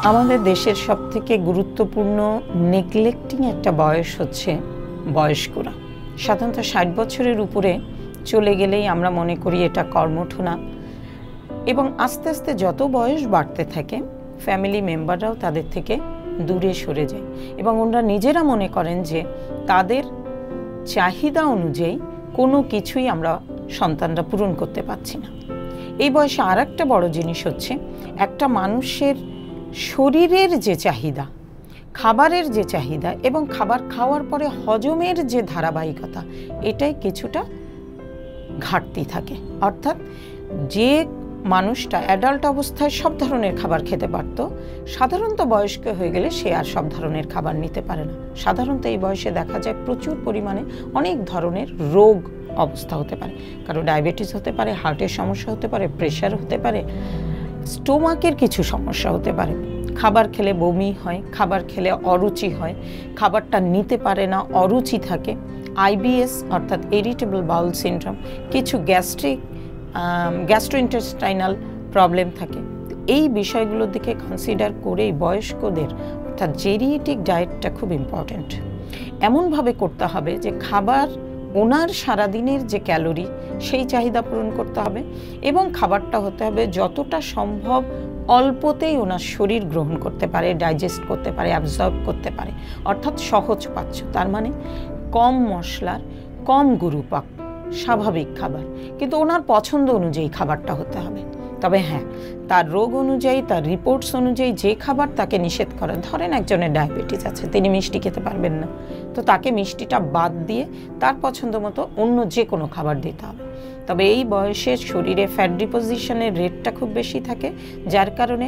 আমাদের দেশের সবথেকে গুরুত্বপূর্ণ নেগলেক্টিং একটা বয়স হচ্ছে বয়স্করা। সাধারণত ৬০ বছরের উপরে চলে গেলেই আমরা মনে করি এটা কর্মঠ না, এবং আস্তে আস্তে যত বয়স বাড়তে থাকে ফ্যামিলি মেম্বাররাও তাদের থেকে দূরে সরে যায় এবং ওনারা নিজেরা মনে করেন যে তাদের চাহিদা অনুযায়ী কোনো কিছুই আমরা সন্তানরা পূরণ করতে পারছি না। এই বয়সে আর একটা বড় জিনিস হচ্ছে একটা মানুষের শরীরের যে চাহিদা, খাবারের যে চাহিদা এবং খাবার খাওয়ার পরে হজমের যে ধারাবাহিকতা, এটাই কিছুটা ঘাটতি থাকে। অর্থাৎ যে মানুষটা অ্যাডাল্ট অবস্থায় সব ধরনের খাবার খেতে পারত, সাধারণত বয়স্ক হয়ে গেলে সে আর সব ধরনের খাবার নিতে পারে না। সাধারণত এই বয়সে দেখা যায় প্রচুর পরিমাণে অনেক ধরনের রোগ অবস্থা হতে পারে। কারো ডায়াবেটিস হতে পারে, হার্টের সমস্যা হতে পারে, প্রেশার হতে পারে, স্টোমাকের কিছু সমস্যা হতে পারে। খাবার খেলে বমি হয়, খাবার খেলে অরুচি হয়, খাবারটা নিতে পারে না, অরুচি থাকে, আইবিএস অর্থাৎ ইরিটেবল বাউল সিনড্রোম, কিছু গ্যাস্ট্রোইন্টেস্টাইনাল প্রবলেম থাকে। এই বিষয়গুলোর দিকে কনসিডার করেই বয়স্কদের অর্থাৎ জেরিয়েটিক ডায়েটটা খুব ইম্পর্ট্যান্ট। এমনভাবে করতে হবে যে খাবার ওনার সারাদিনের যে ক্যালোরি সেই চাহিদা পূরণ করতে হবে এবং খাবারটা হতে হবে যতটা সম্ভব অল্পতেই ওনার শরীর গ্রহণ করতে পারে, ডাইজেস্ট করতে পারে, অ্যাবজর্ব করতে পারে, অর্থাৎ সহজ পাচ্য। তার মানে কম মশলার, কম গুরুপাক, স্বাভাবিক খাবার, কিন্তু ওনার পছন্দ অনুযায়ী খাবারটা হতে হবে। তবে হ্যাঁ, তার রোগ অনুযায়ী, তার রিপোর্টস অনুযায়ী যে খাবার তাকে নিষেধ করে, ধরেন একজনের ডায়াবেটিস আছে, তিনি মিষ্টি খেতে পারবেন না, তো তাকে মিষ্টিটা বাদ দিয়ে তার পছন্দ মতো অন্য যে কোনো খাবার দিতে হবে। তবে এই বয়সে শরীরে ফ্যাট ডিপোজিশনের রেটটা খুব বেশি থাকে, যার কারণে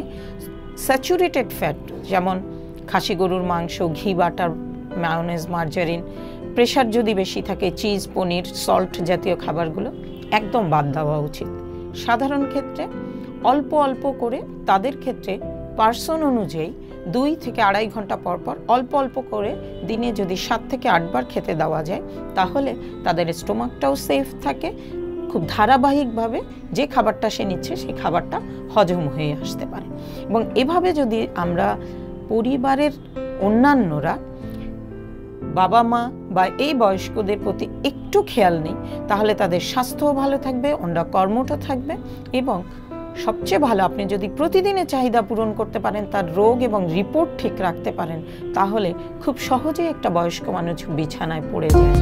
স্যাচুরেটেড ফ্যাট যেমন খাসি গরুর মাংস, ঘি, বাটার, মায়োনেজ, মার্জারিন, প্রেশার যদি বেশি থাকে চিজ, পনির, সল্ট জাতীয় খাবারগুলো একদম বাদ দেওয়া উচিত। সাধারণ ক্ষেত্রে অল্প অল্প করে, তাদের ক্ষেত্রে পার্সন অনুযায়ী 2 থেকে 2.5 ঘন্টা পর পর অল্প অল্প করে দিনে যদি 7 থেকে 8 বার খেতে দেওয়া যায়, তাহলে তাদের স্টোমাকটাও সেফ থাকে, খুব ধারাবাহিকভাবে যে খাবারটা সে নিচ্ছে সেই খাবারটা হজম হয়ে আসতে পারে। এবং এভাবে যদি আমরা পরিবারের অন্যান্যরা, বাবা মা বা এই বয়স্কদের প্রতি একটু খেয়াল নেই, তাহলে তাদের স্বাস্থ্যও ভালো থাকবে, ওনারা কর্মঠ থাকবে এবং সবচেয়ে ভালো, আপনি যদি প্রতিদিনের চাহিদা পূরণ করতে পারেন, তার রোগ এবং রিপোর্ট ঠিক রাখতে পারেন, তাহলে খুব সহজেই একটা বয়স্ক মানুষ বিছানায় পড়ে যায়।